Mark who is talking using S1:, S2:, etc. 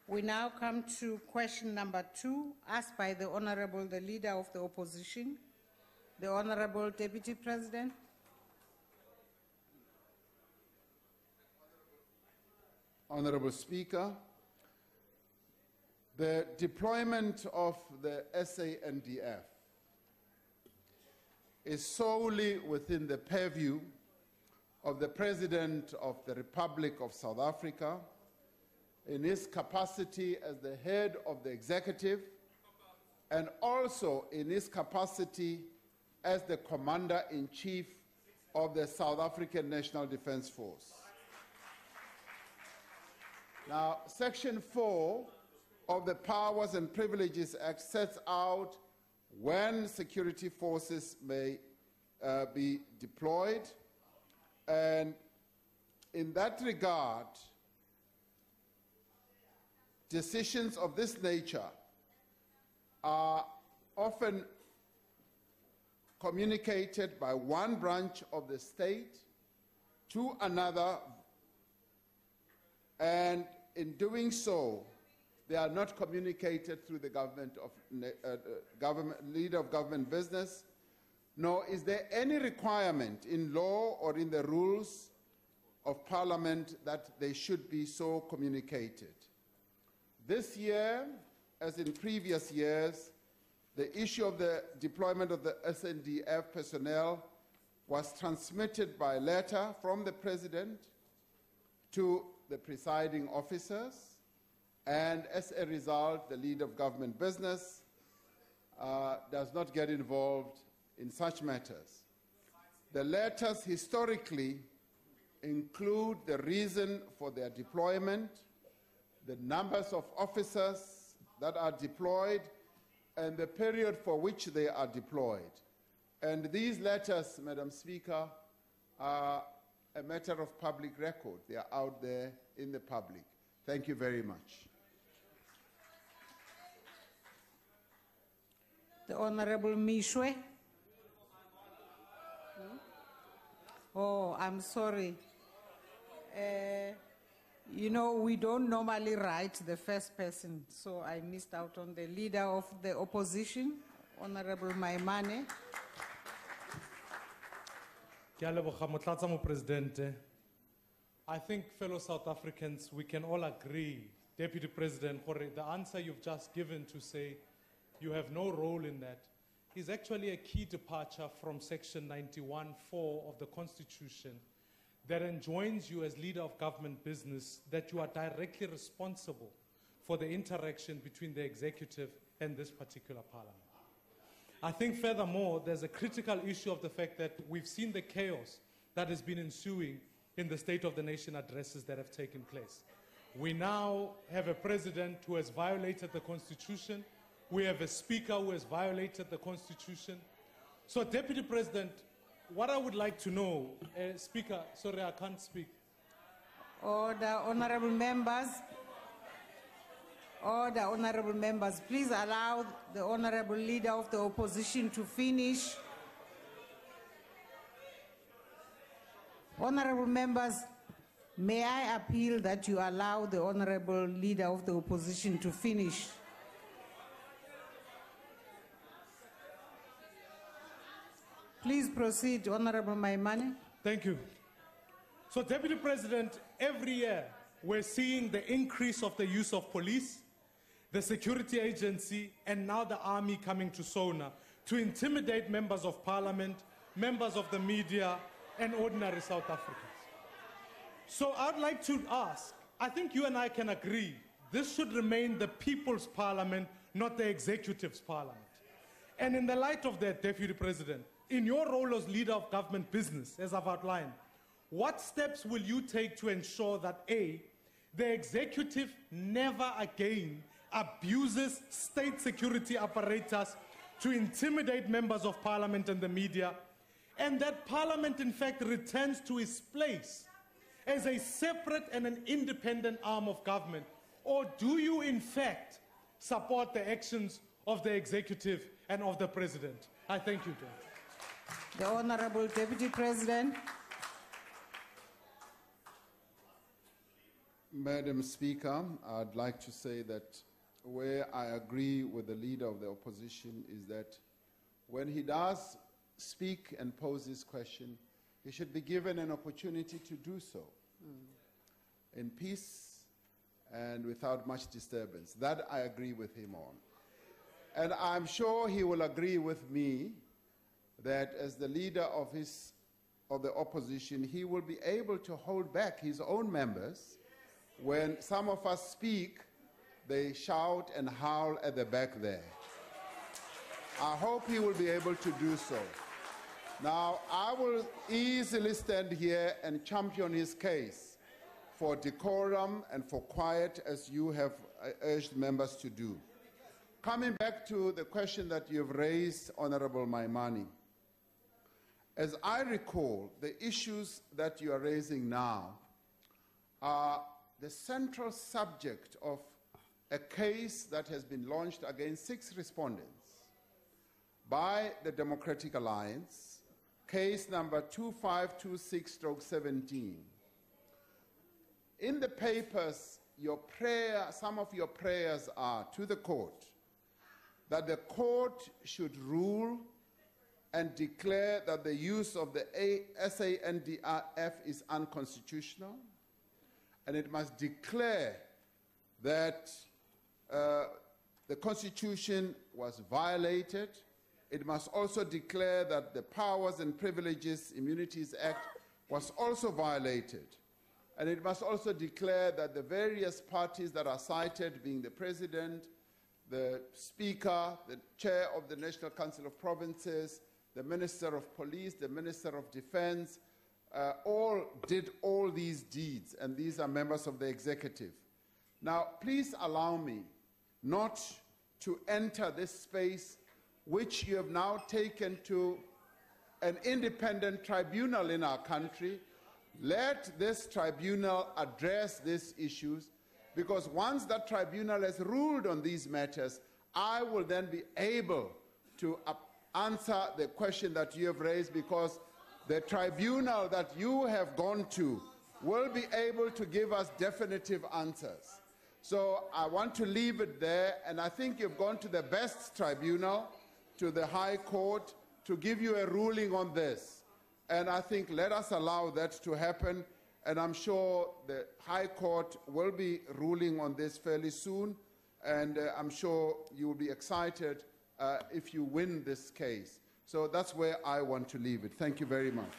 S1: We now come to question number 2, asked by the Honorable, the Leader of the Opposition, the Honorable Deputy President.
S2: Honorable Speaker, the deployment of the SANDF is solely within the purview of the President of the Republic of South Africa in his capacity as the head of the executive and also in his capacity as the Commander-in-Chief of the South African National Defence Force. Now, Section 4 of the Powers and Privileges Act sets out when security forces may be deployed, and in that regard, decisions of this nature are often communicated by one branch of the state to another, and in doing so, they are not communicated through the leader of government business, nor is there any requirement in law or in the rules of Parliament that they should be so communicated. This year, as in previous years, the issue of the deployment of the SANDF personnel was transmitted by letter from the President to the presiding officers, and as a result, the leader of government business does not get involved in such matters. The letters historically include the reason for their deployment, the numbers of officers that are deployed, and the period for which they are deployed. And these letters, Madam Speaker, are a matter of public record. They are out there in the public. Thank you very much.
S1: The Honorable Mishwe. Oh, I'm sorry. You know, we don't normally write the first person, so I missed out on the Leader of the Opposition, Honorable Maimane.
S3: I think, fellow South Africans, we can all agree, Deputy President, the answer you've just given to say you have no role in that is actually a key departure from Section 91(4) of the Constitution that enjoins you as leader of government business that you are directly responsible for the interaction between the executive and this particular parliament. I think furthermore, there's a critical issue of the fact that we've seen the chaos that has been ensuing in the State of the Nation addresses that have taken place. We now have a president who has violated the Constitution. We have a speaker who has violated the Constitution. So, Deputy President, what I would like to know, Speaker, sorry, I can't speak.
S1: Order, honorable members. Order, honorable members. Please allow the honorable Leader of the Opposition to finish. Honorable members, may I appeal that you allow the honorable Leader of the Opposition to finish? Please proceed, Honorable Maimane.
S3: Thank you. So, Deputy President, every year we're seeing the increase of the use of police, the security agency, and now the army coming to SONA to intimidate members of parliament, members of the media, and ordinary South Africans. So I'd like to ask, I think you and I can agree, this should remain the people's parliament, not the executive's parliament. And in the light of that, Deputy President, in your role as leader of government business, as I've outlined, what steps will you take to ensure that A, the executive never again abuses state security apparatus to intimidate members of parliament and the media, and that parliament in fact returns to its place as a separate and an independent arm of government? Or do you in fact support the actions of the executive and of the president? I thank you, Judge.
S1: The Honorable Deputy President.
S2: Madam Speaker, I'd like to say that where I agree with the leader of the opposition is that when he does speak and pose this question, he should be given an opportunity to do so in peace and without much disturbance. That I agree with him on. And I'm sure he will agree with me that as the leader of the opposition, he will be able to hold back his own members. When some of us speak, they shout and howl at the back there. I hope he will be able to do so. Now, I will easily stand here and champion his case for decorum and for quiet, as you have urged members to do. Coming back to the question that you've raised, Honorable Maimane, as I recall, the issues that you are raising now are the central subject of a case that has been launched against 6 respondents by the Democratic Alliance, case number 2526/17. In the papers, some of your prayers are to the court that the court should rule and declare that the use of the SANDF is unconstitutional, and it must declare that the Constitution was violated. It must also declare that the Powers and Privileges Immunities Act was also violated. And it must also declare that the various parties that are cited, being the President, the Speaker, the Chair of the National Council of Provinces, the Minister of Police, the Minister of Defense, all did all these deeds, and these are members of the executive. Now, please allow me not to enter this space which you have now taken to an independent tribunal in our country. Let this tribunal address these issues, because once that tribunal has ruled on these matters, I will then be able to answer the question that you have raised, because the tribunal that you have gone to will be able to give us definitive answers. So I want to leave it there, and I think you've gone to the best tribunal, to the High Court, to give you a ruling on this. And I think let us allow that to happen, and I'm sure the High Court will be ruling on this fairly soon, and I'm sure you will be excited if you win this case. So that's where I want to leave it. Thank you very much.